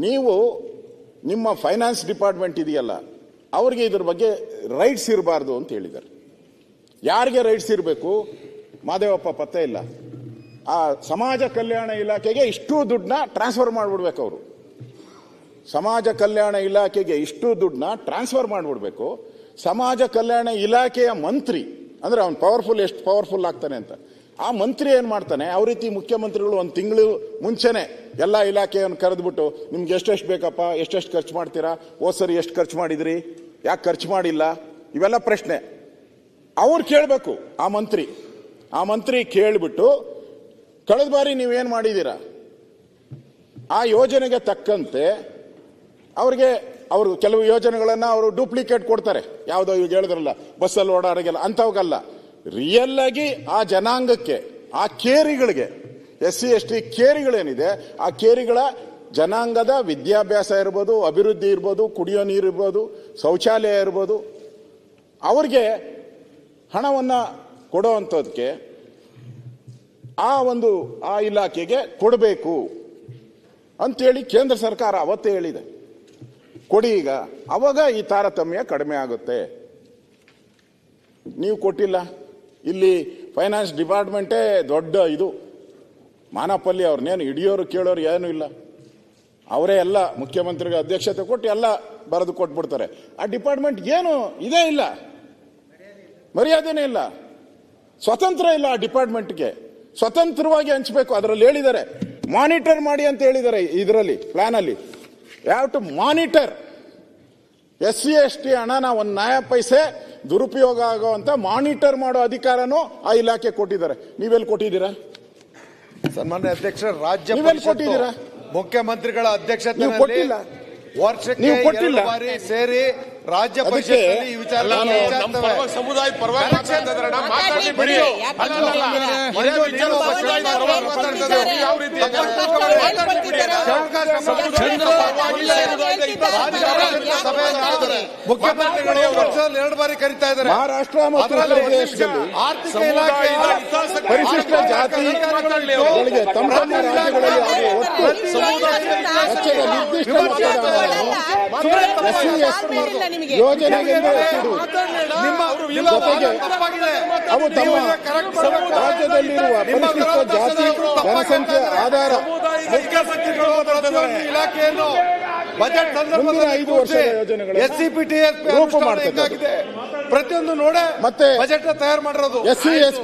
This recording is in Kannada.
ನೀವು ನಿಮ್ಮ ಫೈನಾನ್ಸ್ ಡಿಪಾರ್ಟ್ಮೆಂಟ್ ಇದೆಯಲ್ಲ, ಅವ್ರಿಗೆ ಇದ್ರ ಬಗ್ಗೆ ರೈಟ್ಸ್ ಇರಬಾರ್ದು ಅಂತ ಹೇಳಿದ್ದಾರೆ. ಯಾರಿಗೆ ರೈಟ್ಸ್ ಇರಬೇಕು? ಮಾದೇವಪ್ಪ ಪತ್ತೆ ಇಲ್ಲ. ಆ ಸಮಾಜ ಕಲ್ಯಾಣ ಇಲಾಖೆಗೆ ಇಷ್ಟು ದುಡ್ಡನ್ನ ಟ್ರಾನ್ಸ್ಫರ್ ಮಾಡಿಬಿಡ್ಬೇಕು. ಅವರು ಸಮಾಜ ಕಲ್ಯಾಣ ಇಲಾಖೆಗೆ ಇಷ್ಟು ದುಡ್ಡನ್ನ ಟ್ರಾನ್ಸ್ಫರ್ ಮಾಡಿಬಿಡ್ಬೇಕು. ಸಮಾಜ ಕಲ್ಯಾಣ ಇಲಾಖೆಯ ಮಂತ್ರಿ ಅಂದ್ರೆ ಅವನು ಪವರ್ಫುಲ್, ಎಷ್ಟು ಪವರ್ಫುಲ್ ಆಗ್ತಾನೆ ಅಂತ. ಆ ಮಂತ್ರಿ ಏನ್ ಮಾಡ್ತಾನೆ, ಯಾವ ರೀತಿ ಮುಖ್ಯಮಂತ್ರಿಗಳು ಒಂದು ತಿಂಗಳು ಮುಂಚೆನೆ ಎಲ್ಲ ಇಲಾಖೆಯನ್ನು ಕರೆದ್ಬಿಟ್ಟು ನಿಮ್ಗೆ ಎಷ್ಟೆಷ್ಟು ಬೇಕಪ್ಪ, ಎಷ್ಟೆಷ್ಟು ಖರ್ಚು ಮಾಡ್ತೀರಾ, ಹೋದ್ ಸರಿ ಎಷ್ಟು ಖರ್ಚು ಮಾಡಿದ್ರಿ, ಯಾಕೆ ಖರ್ಚು ಮಾಡಿಲ್ಲ, ಇವೆಲ್ಲ ಪ್ರಶ್ನೆ ಅವ್ರು ಕೇಳಬೇಕು. ಆ ಮಂತ್ರಿ ಕೇಳಿಬಿಟ್ಟು ಕಳೆದ ಬಾರಿ ನೀವೇನ್ ಮಾಡಿದ್ದೀರಾ, ಆ ಯೋಜನೆಗೆ ತಕ್ಕಂತೆ ಅವರು ಕೆಲವು ಯೋಜನೆಗಳನ್ನ ಅವರು ಡೂಪ್ಲಿಕೇಟ್ ಕೊಡ್ತಾರೆ. ಯಾವುದೋ ಈಗ ಹೇಳಿದ್ರಲ್ಲ ಬಸ್ಸಲ್ಲಿ ಓಡಾಡೋಲ್ಲ, ಅಂಥವಕ್ಕಲ್ಲ, ರಿಯಲ್ ಆಗಿ ಆ ಜನಾಂಗಕ್ಕೆ, ಆ ಕೇರಿಗಳಿಗೆ, SC ST ಕೇರಿಗಳೇನಿದೆ ಆ ಕೇರಿಗಳ ಜನಾಂಗದ ವಿದ್ಯಾಭ್ಯಾಸ ಇರ್ಬೋದು, ಅಭಿವೃದ್ಧಿ ಇರ್ಬೋದು, ಕುಡಿಯೋ ನೀರು ಇರ್ಬೋದು, ಶೌಚಾಲಯ ಇರ್ಬೋದು, ಅವ್ರಿಗೆ ಹಣವನ್ನ ಕೊಡುವಂಥದಕ್ಕೆ ಆ ಇಲಾಖೆಗೆ ಕೊಡಬೇಕು ಅಂತೇಳಿ ಕೇಂದ್ರ ಸರ್ಕಾರ ಅವತ್ತೇ ಹೇಳಿದೆ. ಕೊಡಿ ಈಗ, ಅವಾಗ ಈ ತಾರತಮ್ಯ ಕಡಿಮೆ ಆಗುತ್ತೆ. ನೀವು ಕೊಟ್ಟಿಲ್ಲ. ಇಲ್ಲಿ ಫೈನಾನ್ಸ್ ಡಿಪಾರ್ಟ್ಮೆಂಟೇ ದೊಡ್ಡ ಇದು ಮಾನಪಲ್ಲಿ, ಅವ್ರನ್ನೇನು ಹಿಡಿಯೋರು ಕೇಳೋರು ಏನೂ ಇಲ್ಲ. ಅವರೇ ಎಲ್ಲ ಮುಖ್ಯಮಂತ್ರಿಗೆ ಅಧ್ಯಕ್ಷತೆ ಕೊಟ್ಟು ಎಲ್ಲ ಬರೆದು ಕೊಟ್ಬಿಡ್ತಾರೆ. ಆ ಡಿಪಾರ್ಟ್ಮೆಂಟ್ ಏನು ಇದೇ ಇಲ್ಲ, ಮರ್ಯಾದೆನೇ ಇಲ್ಲ, ಸ್ವತಂತ್ರ ಇಲ್ಲ. ಆ ಡಿಪಾರ್ಟ್ಮೆಂಟ್ಗೆ ಸ್ವತಂತ್ರವಾಗಿ ಹಂಚಬೇಕು. ಅದರಲ್ಲಿ ಹೇಳಿದ್ದಾರೆ ಮಾನಿಟರ್ ಮಾಡಿ ಅಂತ ಹೇಳಿದ್ದಾರೆ. ಇದರಲ್ಲಿ ಪ್ಲಾನ್ ಅಲ್ಲಿ ಯಾವ ಟು ಮಾನಿಟರ್ SC ST ಹಣನ ಒಂದು ನ್ಯಾಯ ಪೈಸೆ ದುರುಪಯೋಗ ಆಗುವಂತ ಮಾನಿಟರ್ ಮಾಡೋ ಅಧಿಕಾರನೂ ಆ ಇಲಾಖೆ ಕೊಟ್ಟಿದ್ದಾರೆ. ನೀವೆಲ್ಲಿ ಕೊಟ್ಟಿದ್ದೀರಾ? ಸನ್ಮಾನ್ಯ ಅಧ್ಯಕ್ಷ, ರಾಜ್ಯ ಕೊಟ್ಟಿದ್ದೀರಾ? ಮುಖ್ಯಮಂತ್ರಿಗಳ ಅಧ್ಯಕ್ಷತೆ ಕೊಟ್ಟಿಲ್ಲ. ವರ್ಷಕ್ಕೆ 2 ಬಾರಿ ಸೇರಿ ರಾಜ್ಯ ಪರಿಷತ್ನಲ್ಲಿ ಈ ವಿಚಾರ ಸಮುದಾಯದ ಪರವಾಗಿ ಮುಖ್ಯಮಂತ್ರಿಗಳು ವರ್ಷದಲ್ಲಿ 2 ಬಾರಿ ಕರೀತಾ ಇದ್ದಾರೆ. ಮಹಾರಾಷ್ಟ್ರ ಮತ್ತು ಆರ್ಥಿಕ ಇಲಾಖೆ ಪರಿಶಿಷ್ಟ ಜಾತಿ ತಮ್ಮ ರಾಜ್ಯಗಳಲ್ಲಿ ಯೋಜನೆಗೆ ಅವು ತಮ್ಮ ರಾಜ್ಯದಲ್ಲಿರುವ ಪರಿಶಿಷ್ಟ ಜಾತಿ ಜನಸಂಖ್ಯೆ ಆಧಾರ ಇಲಾಖೆಯನ್ನು ಬಜೆಟ್ ಸಂದರ್ಭದಲ್ಲಿ 5 ವರ್ಷದ ಯೋಜನೆಗಳು SCPTS ಪ್ರತಿಯೊಂದು ನೋಡೇ ಮತ್ತೆ ಬಜೆಟ್ ತಯಾರು ಮಾಡಿರೋದು. SC